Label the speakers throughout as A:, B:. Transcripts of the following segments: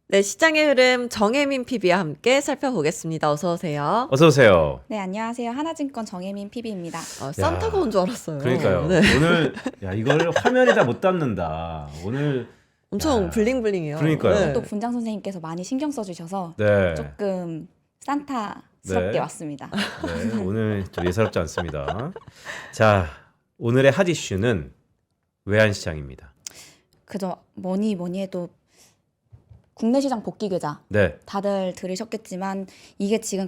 A: 네, 시장의 흐름 정혜민 PB와 함께 살펴보겠습니다. 어서 오세요.
B: 어서 오세요.
C: 네, 안녕하세요. 하나증권 정혜민 PB입니다.
A: 산타가 온 줄 알았어요.
B: 그러니까요.
A: 네.
B: 오늘 이걸 화면에다 못 담는다. 오늘
A: 엄청
B: 야,
A: 블링블링해요.
B: 그러니까요.
C: 또 분장 선생님께서 많이 신경 써주셔서
B: 네.
C: 조금 산타스럽게
B: 네.
C: 왔습니다.
B: 네, 오늘 좀 예사롭지 않습니다. 자, 오늘의 핫 이슈는 외환시장입니다.
C: 그저 뭐니 해도 국내 시장 복귀 계좌
B: 네.
C: 다들 들으셨겠지만 이게 지금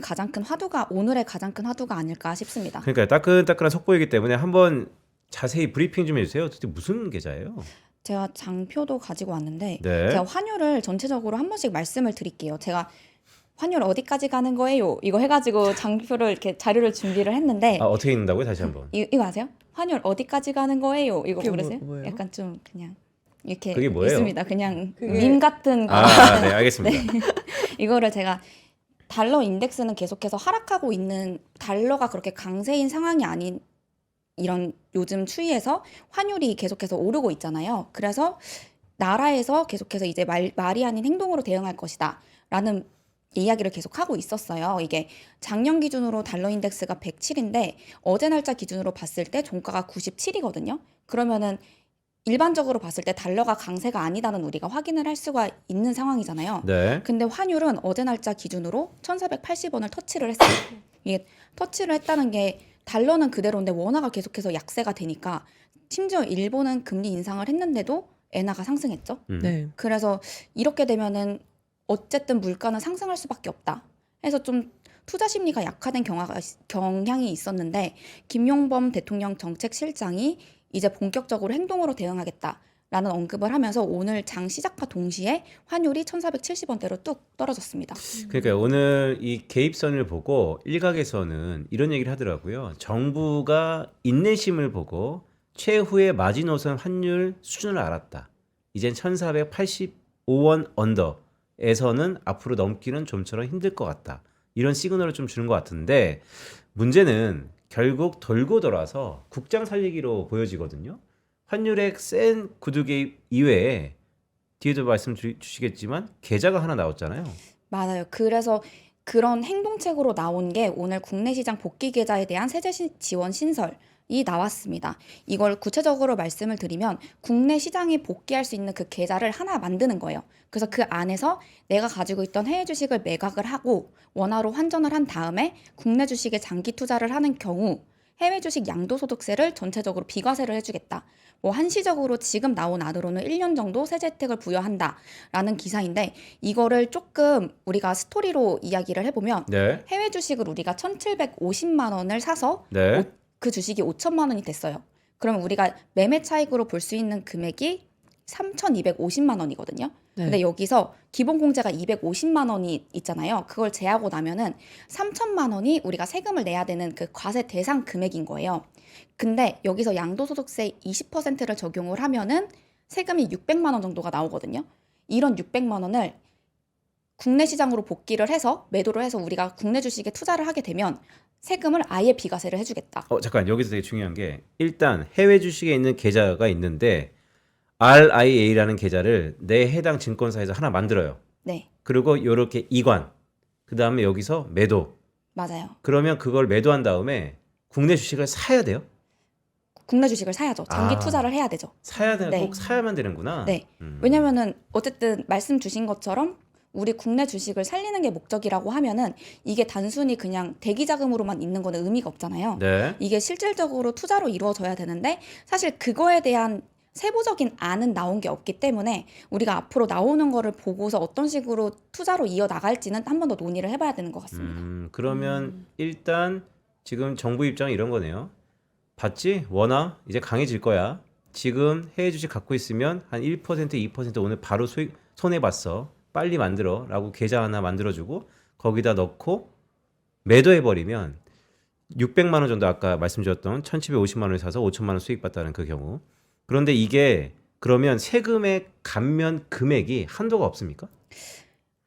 C: 오늘의 가장 큰 화두가 아닐까 싶습니다.
B: 그러니까 따끈따끈한 속보이기 때문에 한번 자세히 브리핑 좀 해주세요. 도대체 무슨 계좌예요?
C: 제가 장표도 가지고 왔는데
B: 네.
C: 제가 환율을 전체적으로 한 번씩 말씀을 드릴게요. 제가 환율 어디까지 가는 거예요? 이거 해가지고 장표를 이렇게 자료를 준비를 했는데
B: 어떻게 읽는다고요? 다시 한번.
C: 이거 아세요? 환율 어디까지 가는 거예요? 이거
A: 그게
C: 모르세요?
A: 뭐예요?
C: 약간 좀 그냥 이렇게
B: 그게 뭐예요?
C: 있습니다. 그냥
A: 그게-
C: 밈 같은 거.
B: 네, 알겠습니다.
C: 이거를 제가 달러 인덱스는 계속해서 하락하고 있는 달러가 그렇게 강세인 상황이 아닌 이런 요즘 추이에서 환율이 계속해서 오르고 있잖아요. 그래서 나라에서 계속해서 이제 말이 아닌 행동으로 대응할 것이다 라는 이야기를 계속 하고 있었어요. 이게 작년 기준으로 달러 인덱스가 107인데 어제 날짜 기준으로 봤을 때 종가가 97이거든요. 그러면은 일반적으로 봤을 때 달러가 강세가 아니다는 우리가 확인을 할 수가 있는 상황이잖아요.
B: 네.
C: 근데 환율은 어제 날짜 기준으로 1,480원을 터치를 했어요. 이게 터치를 했다는 게 달러는 그대로인데 원화가 계속해서 약세가 되니까 심지어 일본은 금리 인상을 했는데도 엔화가 상승했죠.
A: 네.
C: 그래서 이렇게 되면은 어쨌든 물가는 상승할 수밖에 없다. 해서 좀 투자 심리가 약화된 경향이 있었는데 김용범 대통령 정책실장이 이제 본격적으로 행동으로 대응하겠다라는 언급을 하면서 오늘 장 시작과 동시에 환율이 1,470원대로 뚝 떨어졌습니다.
B: 그러니까 오늘 이 개입선을 보고 일각에서는 이런 얘기를 하더라고요. 정부가 인내심을 보고 최후의 마지노선 환율 수준을 알았다. 이젠 1,485원 언더에서는 앞으로 넘기는 좀처럼 힘들 것 같다. 이런 시그널을 좀 주는 것 같은데 문제는 결국 돌고 돌아서 국장 살리기로 보여지거든요. 환율의 센 구두 개입 이외에 뒤에도 말씀 주시겠지만 계좌가 하나 나왔잖아요.
C: 맞아요. 그래서 그런 행동책으로 나온 게 오늘 국내 시장 복귀 계좌에 대한 세제 지원 신설이 나왔습니다. 이걸 구체적으로 말씀을 드리면 국내 시장에 복귀할 수 있는 그 계좌를 하나 만드는 거예요. 그래서 그 안에서 내가 가지고 있던 해외 주식을 매각을 하고 원화로 환전을 한 다음에 국내 주식에 장기 투자를 하는 경우 해외 주식 양도소득세를 전체적으로 비과세를 해주겠다. 뭐 한시적으로 지금 나온 안으로는 1년 정도 세제 혜택을 부여한다라는 기사인데 이거를 조금 우리가 스토리로 이야기를 해보면
B: 네.
C: 해외 주식을 우리가 1,750만 원을 사서
B: 네.
C: 그 주식이 5천만 원이 됐어요. 그러면 우리가 매매 차익으로 볼 수 있는 금액이 3,250만 원이거든요.
A: 네.
C: 근데 여기서 기본 공제가 250만 원이 있잖아요. 그걸 제하고 나면은 3천만 원이 우리가 세금을 내야 되는 그 과세 대상 금액인 거예요. 근데 여기서 양도소득세 20%를 적용을 하면은 세금이 600만 원 정도가 나오거든요. 이런 600만 원을 국내 시장으로 복귀를 해서 매도를 해서 우리가 국내 주식에 투자를 하게 되면 세금을 아예 비과세를 해주겠다.
B: 잠깐 여기서 되게 중요한 게 일단 해외 주식에 있는 계좌가 있는데 RIA라는 계좌를 내 해당 증권사에서 하나 만들어요.
C: 네,
B: 그리고 이렇게 이관, 그 다음에 여기서 매도.
C: 맞아요.
B: 그러면 그걸 매도한 다음에 국내 주식을 사야 돼요?
C: 국내 주식을 사야죠. 장기
B: 아.
C: 투자를 해야 되죠.
B: 사야 돼,
C: 네.
B: 꼭 사야만 되는구나.
C: 네. 왜냐면은 어쨌든 말씀 주신 것처럼 우리 국내 주식을 살리는 게 목적이라고 하면은 이게 단순히 그냥 대기 자금으로만 있는 거는 의미가 없잖아요.
B: 네.
C: 이게 실질적으로 투자로 이루어져야 되는데 사실 그거에 대한 세부적인 안은 나온 게 없기 때문에 우리가 앞으로 나오는 거를 보고서 어떤 식으로 투자로 이어 나갈지는 한 번 더 논의를 해봐야 되는 것 같습니다.
B: 그러면 일단 지금 정부 입장은 이런 거네요. 봤지? 원화 이제 강해질 거야. 지금 해외 주식 갖고 있으면 한 1%, 2% 오늘 바로 손해봤어. 빨리 만들어 라고 계좌 하나 만들어주고 거기다 넣고 매도해버리면 600만 원 정도 아까 말씀드렸던 1750만 원을 사서 5천만 원 수익 봤다는 그 경우. 그런데 이게 그러면 세금의 감면 금액이 한도가 없습니까?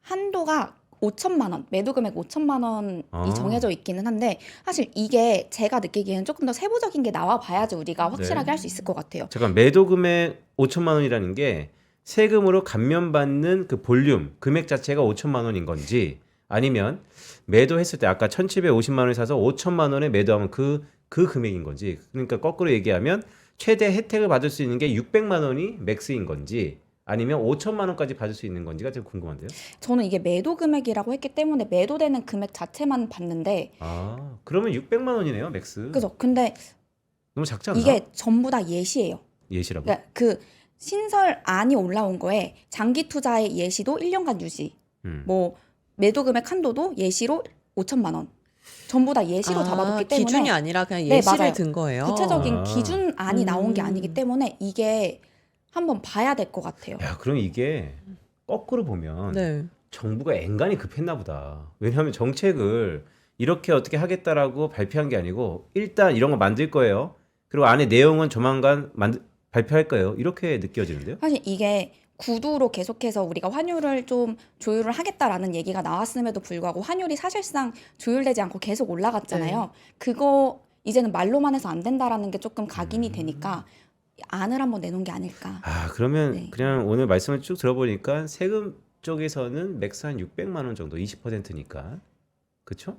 C: 한도가 5천만 원, 매도 금액 5천만 원이
B: 아.
C: 정해져 있기는 한데 사실 이게 제가 느끼기에는 조금 더 세부적인 게 나와 봐야지 우리가 확실하게
B: 네.
C: 할 수 있을 것 같아요.
B: 잠깐 매도 금액 5천만 원이라는 게 세금으로 감면받는 그 볼륨 금액 자체가 5천만 원인 건지 아니면 매도했을 때 아까 1,750만 원에 사서 5천만 원에 매도하면 그 금액인 건지 그러니까 거꾸로 얘기하면 최대 혜택을 받을 수 있는 게 600만 원이 맥스인 건지 아니면 5천만 원까지 받을 수 있는 건지가 좀 궁금한데요.
C: 저는 이게 매도 금액이라고 했기 때문에 매도되는 금액 자체만 봤는데
B: 아 그러면 600만 원이네요 맥스.
C: 그죠? 근데
B: 너무 작지 않나?
C: 이게 전부 다 예시예요.
B: 예시라고.
C: 그러니까 그 신설안이 올라온 거에 장기 투자의 예시도 1년간 유지, 뭐 매도 금액 한도도 예시로 5천만 원. 전부 다 예시로 잡아뒀기 때문에
A: 기준이 아니라 그냥
C: 네,
A: 예시를
C: 맞아요.
A: 든 거예요.
C: 구체적인
B: 아.
C: 기준안이 나온 게 아니기 때문에 이게 한번 봐야 될 것 같아요.
B: 야 그럼 이게 거꾸로 보면
A: 네.
B: 정부가 앵간히 급했나 보다. 왜냐하면 정책을 이렇게 어떻게 하겠다라고 발표한 게 아니고 일단 이런 거 만들 거예요. 그리고 안에 내용은 조만간 발표할 거예요. 이렇게 느껴지는데요.
C: 사실 이게 구두로 계속해서 우리가 환율을 좀 조율을 하겠다라는 얘기가 나왔음에도 불구하고 환율이 사실상 조율되지 않고 계속 올라갔잖아요. 그거 이제는 말로만 해서 안 된다라는 게 조금 각인이 되니까 안을 한번 내놓은 게 아닐까.
B: 아 그러면
C: 네.
B: 그냥 오늘 말씀을 쭉 들어보니까 세금 쪽에서는 맥스 한 600만 원 정도 20%니까 그렇죠?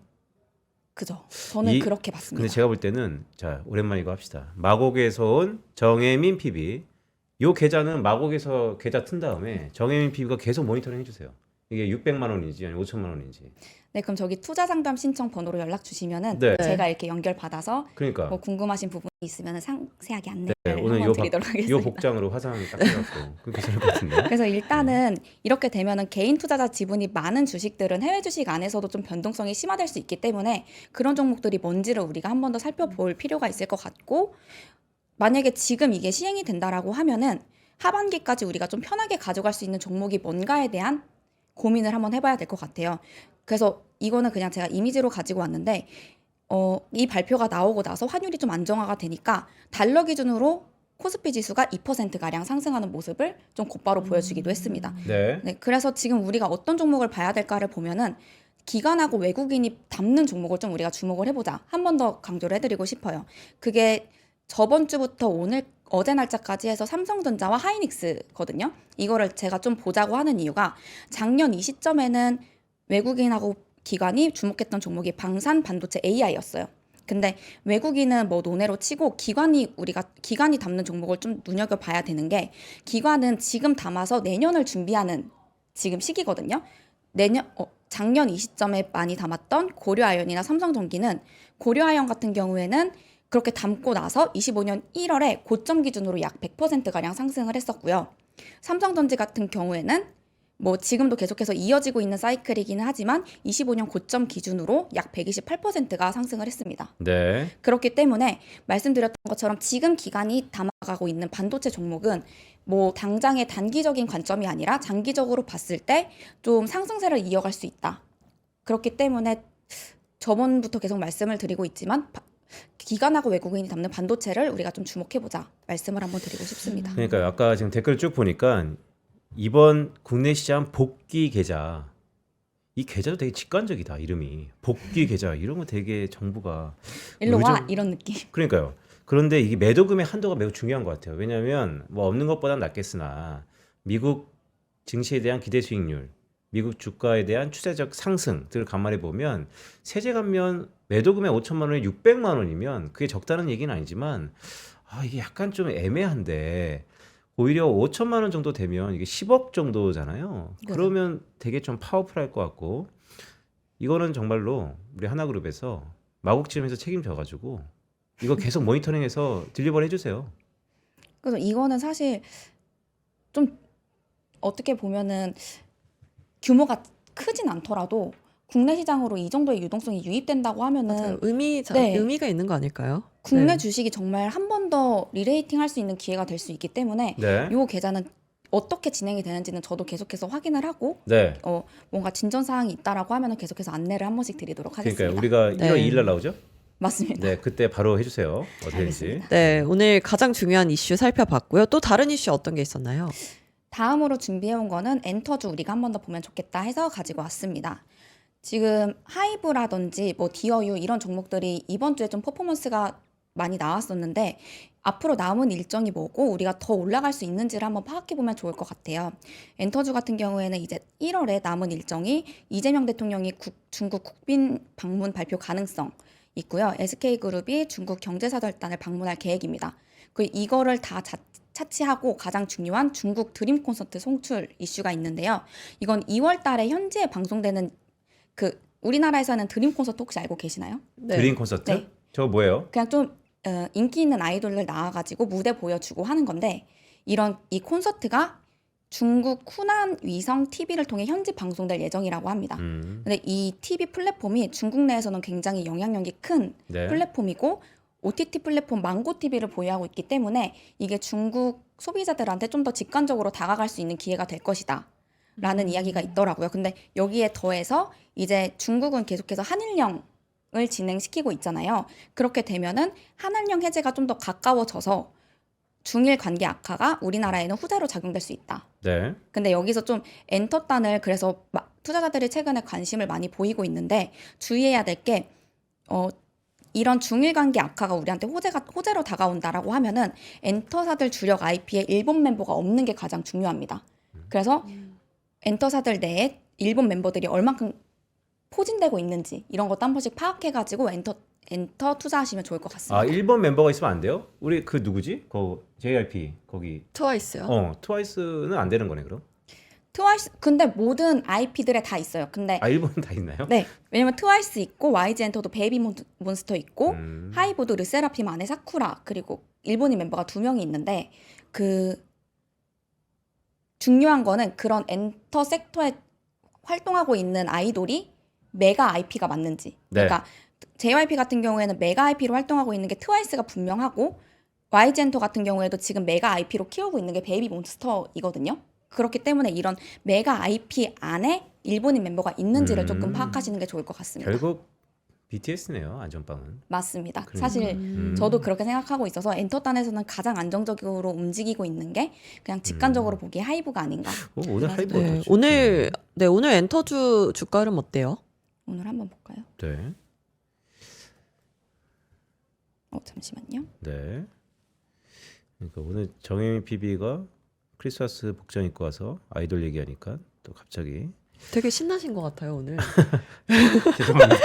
C: 그죠? 저는 그렇게
B: 근데
C: 봤습니다.
B: 제가 볼 때는 자 오랜만에 이거 합시다. 마곡에서 온 정혜민 PB. 요 계좌는 마곡에서 계좌 튼 다음에 정혜민 PB가 계속 모니터링 해주세요. 이게 600만 원인지 아니 5천만 원인지.
C: 네, 그럼 저기 투자 상담 신청 번호로 연락 주시면은
B: 네.
C: 제가 이렇게 연결 받아서
B: 그러니까
C: 뭐 궁금하신 부분이 있으면 상세하게 안내를
B: 네, 오늘
C: 한번 드리도록
B: 요
C: 하겠습니다.
B: 복장으로 화장 딱 해갖고 그게 괜찮을 것 같은데.
C: 그래서 일단은 이렇게 되면은 개인 투자자 지분이 많은 주식들은 해외 주식 안에서도 좀 변동성이 심화될 수 있기 때문에 그런 종목들이 뭔지를 우리가 한 번 더 살펴볼 필요가 있을 것 같고 만약에 지금 이게 시행이 된다라고 하면은 하반기까지 우리가 좀 편하게 가져갈 수 있는 종목이 뭔가에 대한 고민을 한번 해봐야 될 것 같아요. 그래서 이거는 그냥 제가 이미지로 가지고 왔는데 이 발표가 나오고 나서 환율이 좀 안정화가 되니까 달러 기준으로 코스피 지수가 2%가량 상승하는 모습을 좀 곧바로 보여주기도 했습니다.
B: 네.
C: 네, 그래서 지금 우리가 어떤 종목을 봐야 될까를 보면은 기관하고 외국인이 담는 종목을 좀 우리가 주목을 해보자. 한 번 더 강조를 해드리고 싶어요. 그게 저번 주부터 어제 날짜까지 해서 삼성전자와 하이닉스거든요. 이거를 제가 좀 보자고 하는 이유가 작년 이 시점에는 외국인하고 기관이 주목했던 종목이 방산 반도체 AI였어요. 근데 외국인은 뭐 논외로 치고 기관이 담는 종목을 좀 눈여겨봐야 되는 게 기관은 지금 담아서 내년을 준비하는 지금 시기거든요. 작년 이 시점에 많이 담았던 고려아연이나 삼성전기는 고려아연 같은 경우에는 그렇게 담고 나서 25년 1월에 고점 기준으로 약 100%가량 상승을 했었고요. 삼성전지 같은 경우에는 뭐 지금도 계속해서 이어지고 있는 사이클이기는 하지만 25년 고점 기준으로 약 128%가 상승을 했습니다.
B: 네.
C: 그렇기 때문에 말씀드렸던 것처럼 지금 기간이 담아가고 있는 반도체 종목은 뭐 당장의 단기적인 관점이 아니라 장기적으로 봤을 때 좀 상승세를 이어갈 수 있다. 그렇기 때문에 저번부터 계속 말씀을 드리고 있지만 기관하고 외국인이 담는 반도체를 우리가 좀 주목해보자 말씀을 한번 드리고 싶습니다.
B: 그러니까 아까 지금 댓글 쭉 보니까 이번 국내 시장 복귀 계좌 이 계좌도 되게 직관적이다 이름이 복귀 계좌 이런 거 되게 정부가
C: 일로 와
B: 요즘-
C: 이런 느낌.
B: 그러니까요. 그런데 이게 매도금의 한도가 매우 중요한 것 같아요. 왜냐하면 뭐 없는 것보다 낫겠으나 미국 증시에 대한 기대 수익률, 미국 주가에 대한 추세적 상승들을 감안해 보면 세제 감면 매도금의 5천만 원에 600만 원이면 그게 적다는 얘기는 아니지만 이게 약간 좀 애매한데 오히려 5천만 원 정도 되면 이게 10억 정도잖아요.
C: 그죠.
B: 그러면 되게 좀 파워풀할 것 같고 이거는 정말로 우리 하나그룹에서 마곡지점에서 책임져가지고 이거 계속 모니터링해서 딜리버리 해주세요.
C: 그래서 이거는 사실 좀 어떻게 보면은 규모가 크진 않더라도 국내 시장으로 이 정도의 유동성이 유입된다고 하면은
A: 맞아요.
C: 네.
A: 의미가 있는 거 아닐까요?
C: 국내
A: 네.
C: 주식이 정말 한 번 더 리레이팅 할 수 있는 기회가 될 수 있기 때문에
B: 네.
C: 이 계좌는 어떻게 진행이 되는지는 저도 계속해서 확인을 하고
B: 네.
C: 뭔가 진전 사항이 있다라고 하면은 계속해서 안내를 한 번씩 드리도록 하겠습니다.
B: 그러니까 우리가 1월
A: 네.
B: 2일 날 나오죠?
C: 맞습니다.
B: 네, 그때 바로 해주세요. 어떻게 되는지.
C: 알겠습니다.
A: 네, 오늘 가장 중요한 이슈 살펴봤고요. 또 다른 이슈 어떤 게 있었나요?
C: 다음으로 준비해온 거는 엔터주 우리가 한 번 더 보면 좋겠다 해서 가지고 왔습니다. 지금 하이브라든지 뭐 디어유 이런 종목들이 이번 주에 좀 퍼포먼스가 많이 나왔었는데 앞으로 남은 일정이 뭐고 우리가 더 올라갈 수 있는지를 한번 파악해 보면 좋을 것 같아요. 엔터주 같은 경우에는 이제 1월에 남은 일정이 이재명 대통령이 중국 국빈 방문 발표 가능성 있고요. SK그룹이 중국 경제사절단을 방문할 계획입니다. 이거를 다 차치하고 가장 중요한 중국 드림 콘서트 송출 이슈가 있는데요. 이건 2월 달에 현지에 방송되는 우리나라에서는 드림 콘서트 혹시 알고 계시나요?
A: 네.
B: 드림 콘서트?
C: 네.
B: 저거 뭐예요?
C: 그냥 좀 인기 있는 아이돌들 나와가지고 무대 보여주고 하는 건데 이 콘서트가 중국 후난 위성 TV를 통해 현지 방송될 예정이라고 합니다. 근데 이 TV 플랫폼이 중국 내에서는 굉장히 영향력이 큰
B: 네.
C: 플랫폼이고 OTT 플랫폼 망고 TV를 보유하고 있기 때문에 이게 중국 소비자들한테 좀 더 직관적으로 다가갈 수 있는 기회가 될 것이다. 라는 이야기가 있더라고요. 근데 여기에 더해서 이제 중국은 계속해서 한일령을 진행시키고 있잖아요. 그렇게 되면은 한일령 해제가 좀 더 가까워져서 중일 관계 악화가 우리나라에는 후자로 작용될 수 있다.
B: 네.
C: 근데 여기서 좀 엔터단을 그래서 투자자들이 최근에 관심을 많이 보이고 있는데 주의해야 될 게 이런 중일 관계 악화가 우리한테 호재로 다가온다라고 하면은 엔터사들 주력 IP에 일본 멤버가 없는 게 가장 중요합니다. 그래서 엔터사들 내에 일본 멤버들이 얼만큼 포진되고 있는지 이런 것도 한 번씩 파악해가지고 엔터 투자하시면 좋을 것 같습니다.
B: 아, 일본 멤버가 있으면 안 돼요? 우리 그 누구지? JYP 거기.
A: 트와이스요?
B: 트와이스는 안 되는 거네, 그럼?
C: 트와이스 근데 모든 IP들에 다 있어요. 근데
B: 아, 일본은 다 있나요?
C: 네, 왜냐면 트와이스 있고 YG 엔터도 베이비 몬스터 있고 하이브도 르세라핌 안에 사쿠라 그리고 일본인 멤버가 2명이 있는데 중요한 거는 그런 엔터 섹터에 활동하고 있는 아이돌이 메가 IP가 맞는지.
B: 네.
C: 그러니까 JYP 같은 경우에는 메가 IP로 활동하고 있는 게 트와이스가 분명하고 YG 엔터 같은 경우에도 지금 메가 IP로 키우고 있는 게 베이비 몬스터이거든요. 그렇기 때문에 이런 메가 IP 안에 일본인 멤버가 있는지를 조금 파악하시는 게 좋을 것 같습니다.
B: 결국 BTS네요, 안전빵은.
C: 맞습니다.
B: 그러니까.
C: 사실 저도 그렇게 생각하고 있어서 엔터단에서는 가장 안정적으로 움직이고 있는 게 그냥 직관적으로 보기에 하이브가 아닌가.
B: 오늘 하이브
A: 네.
B: 어떠죠?
A: 오늘 엔터주 주가 흐름 어때요?
C: 오늘 한번 볼까요?
B: 네.
C: 잠시만요.
B: 네. 그러니까 오늘 정혜민 PB가 크리스마스 복장 입고 와서 아이돌 얘기하니까 또 갑자기
A: 되게 신나신 것 같아요, 오늘.
B: 죄송합니다.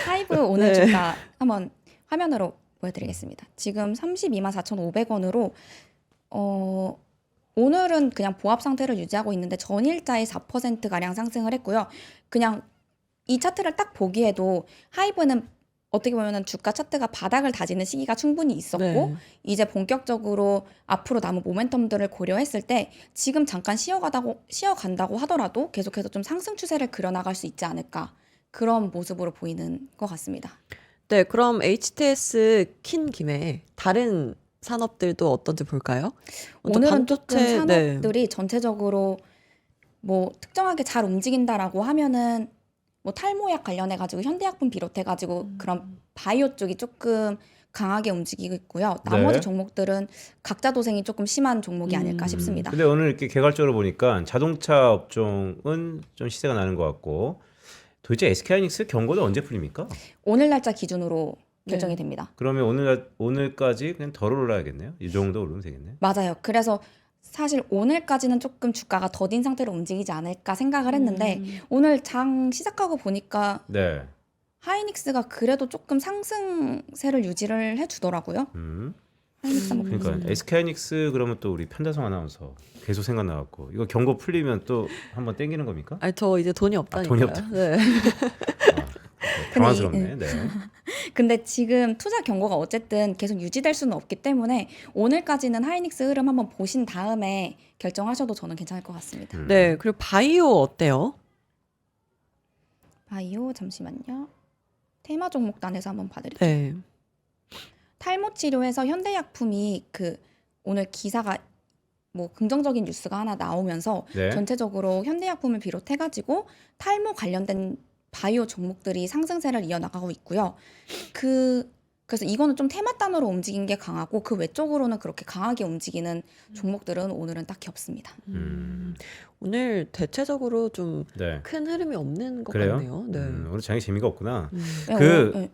C: 하이브 오늘
A: 네.
C: 주가 한번 화면으로 보여드리겠습니다. 지금 324,500원으로 오늘은 그냥 보합 상태를 유지하고 있는데 전일자에 4%가량 상승을 했고요. 그냥 이 차트를 딱 보기에도 하이브는 어떻게 보면은 주가 차트가 바닥을 다지는 시기가 충분히 있었고
A: 네.
C: 이제 본격적으로 앞으로 남은 모멘텀들을 고려했을 때 지금 잠깐 쉬어간다고 하더라도 계속해서 좀 상승 추세를 그려나갈 수 있지 않을까 그런 모습으로 보이는 것 같습니다.
A: 네, 그럼 HTS 킨 김에 다른 산업들도 어떤지 볼까요? 먼저
C: 오늘은 조금
A: 반도체, 네.
C: 산업들이 전체적으로 뭐 특정하게 잘 움직인다라고 하면은 뭐 탈모약 관련해 가지고 현대약품 비롯해 가지고 그런 바이오 쪽이 조금 강하게 움직이고 있고요. 나머지
B: 네.
C: 종목들은 각자 도생이 조금 심한 종목이 아닐까 싶습니다.
B: 근데 오늘 이렇게 개괄적으로 보니까 자동차 업종은 좀 시세가 나는 것 같고 도대체 SK하이닉스 경고는 언제 풀립니까?
C: 오늘 날짜 기준으로 결정이
A: 네.
C: 됩니다.
B: 그러면 오늘까지 그냥 덜 올라야겠네요. 이 정도 오르면 되겠네.
C: 맞아요. 그래서 사실 오늘까지는 조금 주가가 더딘 상태로 움직이지 않을까 생각을 했는데 오늘 장 시작하고 보니까
B: 네.
C: 하이닉스가 그래도 조금 상승세를 유지를 해주더라고요. 하이닉스 한번
B: 그러니까
C: 보겠습니다.
B: SK하이닉스 그러면 또 우리 편다성 아나운서 계속 생각나갖고 이거 경고 풀리면 또 한번 땡기는 겁니까?
A: 아니, 저 이제 돈이 없다니까요.
B: 돈이 없다.
A: 네.
B: 당황스럽네. 네.
C: 근데 지금 투자 경고가 어쨌든 계속 유지될 수는 없기 때문에 오늘까지는 하이닉스 흐름 한번 보신 다음에 결정하셔도 저는 괜찮을 것 같습니다.
A: 네, 그리고 바이오 어때요?
C: 바이오 잠시만요. 테마 종목단에서 한번 봐드릴게요.
A: 네.
C: 탈모 치료에서 현대약품이 오늘 기사가 뭐 긍정적인 뉴스가 하나 나오면서
B: 네.
C: 전체적으로 현대약품을 비롯해가지고 탈모 관련된 바이오 종목들이 상승세를 이어나가고 있고요. 그래서 이거는 좀 테마 단으로 움직인 게 강하고 그 외적으로는 그렇게 강하게 움직이는 종목들은 오늘은 딱히 없습니다.
A: 오늘 대체적으로 좀
B: 네.
A: 큰 흐름이 없는 것
B: 그래요?
A: 같네요. 네.
B: 오늘 장이 재미가 없구나.
C: 네,
B: 그
C: 네.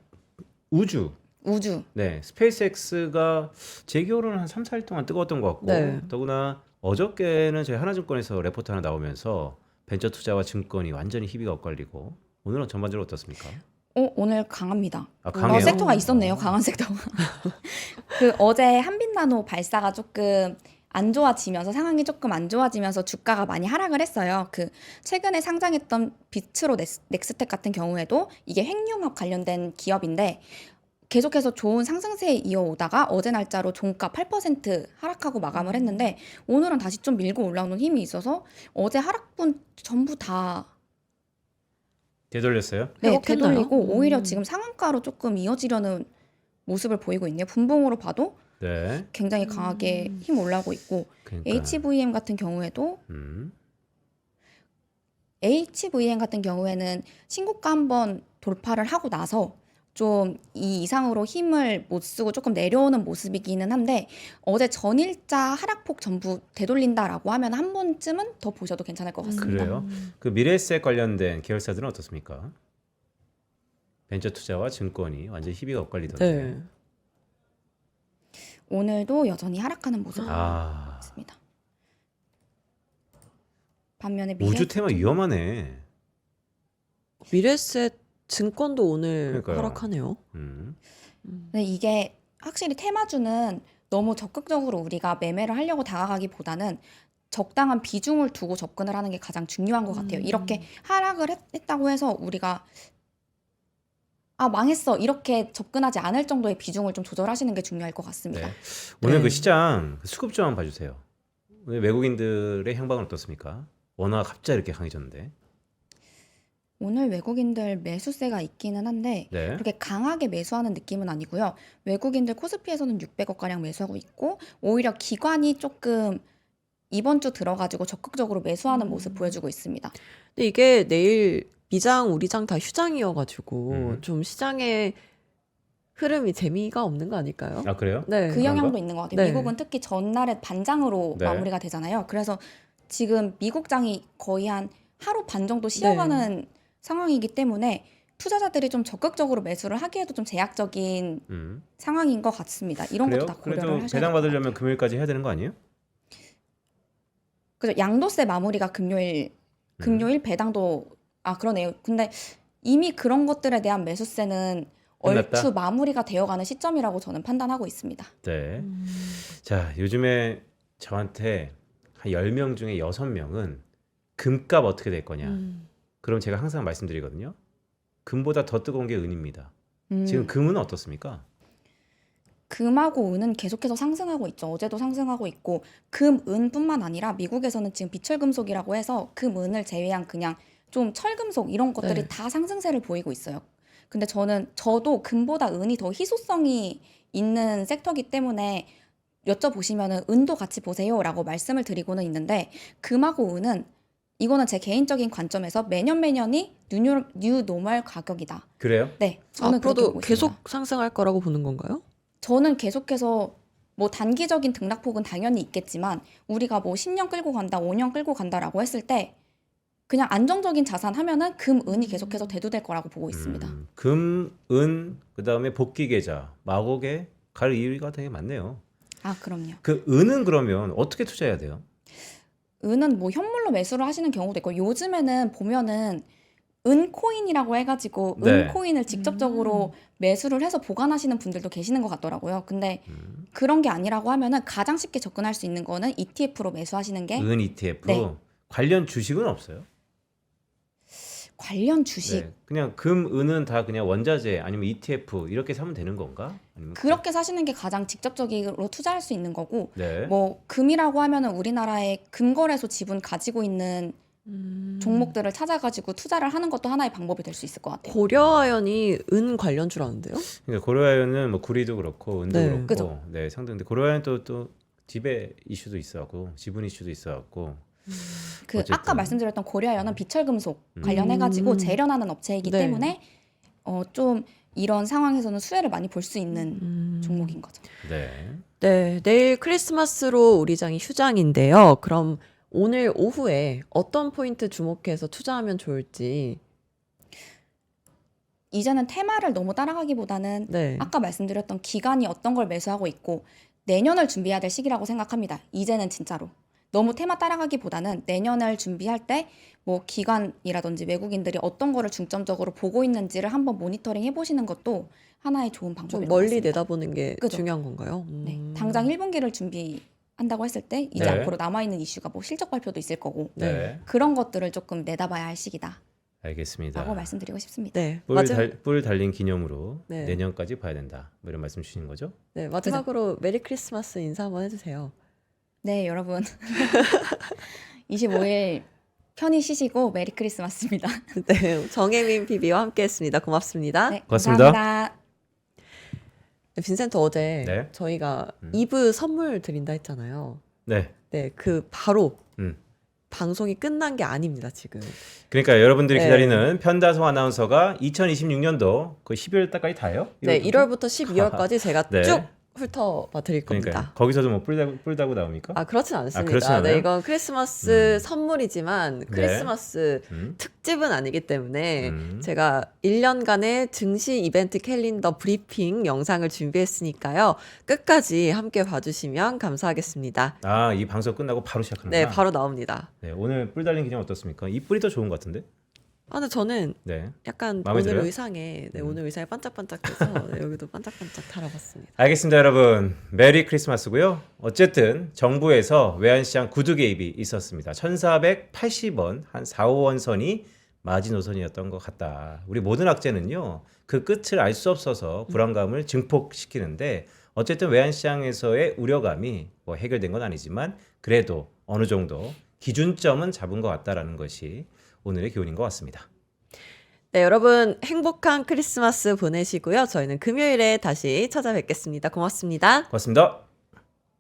B: 우주
C: 우주.
B: 네, 스페이스X가 제 기억으로는 한 3, 4일 동안 뜨거웠던 것 같고
A: 네.
B: 더구나 어저께는 저희 하나증권에서 레포트 하나 나오면서 벤처 투자와 증권이 완전히 희비가 엇갈리고 오늘은 전반적으로 어떻습니까?
C: 오늘 강합니다.
B: 아, 강해요?
C: 섹터가 있었네요. 강한 섹터가. 그 어제 한빛나노 발사가 조금 안 좋아지면서 상황이 조금 안 좋아지면서 주가가 많이 하락을 했어요. 그 최근에 상장했던 비트로 넥스텍 같은 경우에도 이게 핵융합 관련된 기업인데 계속해서 좋은 상승세에 이어오다가 어제 날짜로 종가 8% 하락하고 마감을 했는데 오늘은 다시 좀 밀고 올라오는 힘이 있어서 어제 하락분 전부 다
B: 되돌렸어요?
C: 네,
A: 회복했나요?
C: 되돌리고 오히려 지금 상한가로 조금 이어지려는 모습을 보이고 있네요. 분봉으로 봐도
B: 네.
C: 굉장히 강하게 힘 올라오고 있고
B: 그러니까.
C: HVM 같은 경우에도 HVM 같은 경우에는 신고가 한번 돌파를 하고 나서 좀 이 이상으로 힘을 못 쓰고 조금 내려오는 모습이기는 한데 어제 전일자 하락폭 전부 되돌린다라고 하면 한 번쯤은 더 보셔도 괜찮을 것 같습니다.
B: 그래요? 그 미래에셋 관련된 계열사들은 어떻습니까? 벤처 투자와 증권이 완전 희비가 엇갈리던데.
A: 네.
C: 오늘도 여전히 하락하는 모습
B: 아,
C: 같습니다. 반면에
B: 우주 테마 위험하네.
A: 미래셋 증권도 오늘
B: 그러니까요.
A: 하락하네요.
C: 근데 이게 확실히 테마주는 너무 적극적으로 우리가 매매를 하려고 다가가기보다는 적당한 비중을 두고 접근을 하는 게 가장 중요한 것 같아요. 이렇게 하락을 했다고 해서 우리가 아 망했어 이렇게 접근하지 않을 정도의 비중을 좀 조절하시는 게 중요할 것 같습니다.
B: 네. 오늘
A: 네.
B: 그 시장 수급 좀 한번 봐주세요. 오늘 외국인들의 향방은 어떻습니까? 원화가 갑자기 이렇게 강해졌는데.
C: 오늘 외국인들 매수세가 있기는 한데
B: 네.
C: 그렇게 강하게 매수하는 느낌은 아니고요. 외국인들 코스피에서는 600억 가량 매수하고 있고 오히려 기관이 조금 이번 주 들어가지고 적극적으로 매수하는 모습 보여주고 있습니다.
A: 근데 이게 내일 미장, 우리장 다 휴장이어가지고
B: 음.
A: 좀 시장의 흐름이 재미가 없는 거 아닐까요?
B: 아 그래요?
A: 네.
C: 그 영향도 있는 것 같아요.
A: 네.
C: 미국은 특히 전날에 반장으로
B: 네.
C: 마무리가 되잖아요. 그래서 지금 미국장이 거의 한 하루 반 정도 쉬어가는 상황이기 때문에 투자자들이 좀 적극적으로 매수를 하기에도 좀 제약적인 상황인 것 같습니다. 이런
B: 그래요?
C: 것도 다 고려를
B: 그래도
C: 하셔야
B: 배당
C: 될것
B: 받으려면
C: 같아요.
B: 금요일까지 해야 되는 거 아니에요?
C: 그죠? 양도세 마무리가 금요일 배당도 그러네요. 근데 이미 그런 것들에 대한 매수세는
B: 끝났다?
C: 얼추 마무리가 되어가는 시점이라고 저는 판단하고 있습니다.
B: 네. 자, 요즘에 저한테 한 10명 중에 6명은 금값 어떻게 될 거냐. 그럼 제가 항상 말씀드리거든요. 금보다 더 뜨거운 게 은입니다. 지금 금은 어떻습니까?
C: 금하고 은은 계속해서 상승하고 있죠. 어제도 상승하고 있고 금, 은뿐만 아니라 미국에서는 지금 비철금속이라고 해서 금, 은을 제외한 그냥 좀 철금속 이런 것들이
A: 네.
C: 다 상승세를 보이고 있어요. 근데 저도 금보다 은이 더 희소성이 있는 섹터이기 때문에 여쭤보시면은 은도 같이 보세요라고 말씀을 드리고는 있는데 금하고 은은 이거는 제 개인적인 관점에서 매년이 뉴 노멀 가격이다.
B: 그래요?
C: 네, 저는 그렇게
A: 앞으로도
C: 보고
A: 계속
C: 있습니다.
A: 상승할 거라고 보는 건가요?
C: 저는 계속해서 뭐 단기적인 등락폭은 당연히 있겠지만 우리가 뭐 10년 끌고 간다, 5년 끌고 간다라고 했을 때 그냥 안정적인 자산 하면은 금, 은이 계속해서 대두될 거라고 보고 있습니다.
B: 금, 은, 그다음에 복귀 계좌, 마곡에 갈 이유가 되게 많네요.
C: 아, 그럼요.
B: 그 은은 그러면 어떻게 투자해야 돼요?
C: 은은 뭐 현물로 매수를 하시는 경우도 있고 요즘에는 보면은 은코인이라고 해가지고
B: 네.
C: 은코인을 직접적으로 매수를 해서 보관하시는 분들도 계시는 것 같더라고요. 근데 그런 게 아니라고 하면은 가장 쉽게 접근할 수 있는 거는 ETF로 매수하시는 게
B: 은 ETF
C: 네.
B: 관련 주식은 없어요?
C: 관련 주식
B: 네. 그냥 금, 은은 다 그냥 원자재 아니면 ETF 이렇게 사면 되는 건가? 아니면
C: 그렇게 사시는 게 가장 직접적으로 투자할 수 있는 거고
B: 네.
C: 뭐 금이라고 하면은 우리나라의 금거래소 지분 가지고 있는 종목들을 찾아가지고 투자를 하는 것도 하나의 방법이 될 수 있을 것 같아요.
A: 고려아연이 은 관련주라는데요?
B: 그러니까 고려아연은 뭐 구리도 그렇고 은도
A: 네.
B: 그렇고
C: 그죠.
B: 네, 상당히 고려아연 또 지배 이슈도 있어갖고 지분 이슈도 있어갖고
C: 그
B: 어쨌든.
C: 아까 말씀드렸던 고려아연은 비철금속 관련해가지고 재련하는 업체이기
A: 네.
C: 때문에 좀 이런 상황에서는 수혜를 많이 볼 수 있는 종목인 거죠.
B: 네.
A: 네, 내일 크리스마스로 우리장이 휴장인데요. 그럼 오늘 오후에 어떤 포인트 주목해서 투자하면 좋을지.
C: 이제는 테마를 너무 따라가기보다는
A: 네.
C: 아까 말씀드렸던 기간이 어떤 걸 매수하고 있고 내년을 준비해야 될 시기라고 생각합니다. 이제는 진짜로. 너무 테마 따라가기보다는 내년을 준비할 때 뭐 기관이라든지 외국인들이 어떤 거를 중점적으로 보고 있는지를 한번 모니터링 해보시는 것도 하나의 좋은
A: 좀
C: 방법일 것
A: 멀리
C: 같습니다.
A: 내다보는 게
C: 그죠?
A: 중요한 건가요?
C: 네, 당장 1분기를 준비한다고 했을 때 이제
B: 네.
C: 앞으로 남아있는 이슈가 뭐 실적 발표도 있을 거고
B: 네.
C: 그런 것들을 조금 내다봐야 할 시기다라고
B: 알겠습니다.
C: 말씀드리고 싶습니다.
A: 네. 마지막,
B: 뿔 달린 기념으로
A: 네.
B: 내년까지 봐야 된다. 뭐 이런 말씀 주시는 거죠?
A: 네, 마지막으로 메리 크리스마스 인사 한번 해주세요.
C: 네, 여러분 25일 편히 쉬시고 메리 크리스마스입니다.
A: 네, 정혜민 PB와 함께했습니다. 고맙습니다.
C: 네,
B: 고맙습니다.
C: 감사합니다.
A: 빈센트 어제
B: 네.
A: 저희가 2부 선물 드린다 했잖아요.
B: 네.
A: 네, 그 바로
B: 음.
A: 방송이 끝난 게 아닙니다, 지금.
B: 그러니까 여러분들이
A: 네.
B: 기다리는 편다송 아나운서가 2026년도 그 12월 달까지 다요?
A: 네, 1월부터 12월까지 제가
B: 네.
A: 쭉 훑어봐 드릴 겁니다.
B: 그러니까 거기서도 뭐 뿔 달고 나옵니까?
A: 아, 그렇진 않습니다.
B: 그렇진 않아요?
A: 네, 이건 크리스마스 선물이지만 크리스마스
B: 음.
A: 특집은 아니기 때문에
B: 음.
A: 제가 1년간의 증시 이벤트 캘린더 브리핑 영상을 준비했으니까요. 끝까지 함께 봐주시면 감사하겠습니다.
B: 아, 이 방송 끝나고 바로 시작하는구나.
A: 네, 바로 나옵니다.
B: 네, 오늘 뿔 달린 기념 어떻습니까? 이 뿔이 더 좋은 것 같은데?
A: 아, 근데 저는
B: 네.
A: 약간
B: 마음에
A: 오늘
B: 들어요?
A: 의상에 오늘 의상이 반짝반짝해서 네, 여기도 반짝반짝 달아봤습니다.
B: 알겠습니다, 여러분. 메리 크리스마스고요. 어쨌든 정부에서 외환시장 구두 개입이 있었습니다. 1,480원, 한 4, 5원 선이 마지노선이었던 것 같다. 우리 모든 학자는요, 그 끝을 알 수 없어서 불안감을 증폭시키는데 어쨌든 외환시장에서의 우려감이 뭐 해결된 건 아니지만 그래도 어느 정도 기준점은 잡은 것 같다라는 것이 오늘의 교훈인 것 같습니다.
A: 네, 여러분 행복한 크리스마스 보내시고요. 저희는 금요일에 다시 찾아뵙겠습니다. 고맙습니다.
B: 고맙습니다.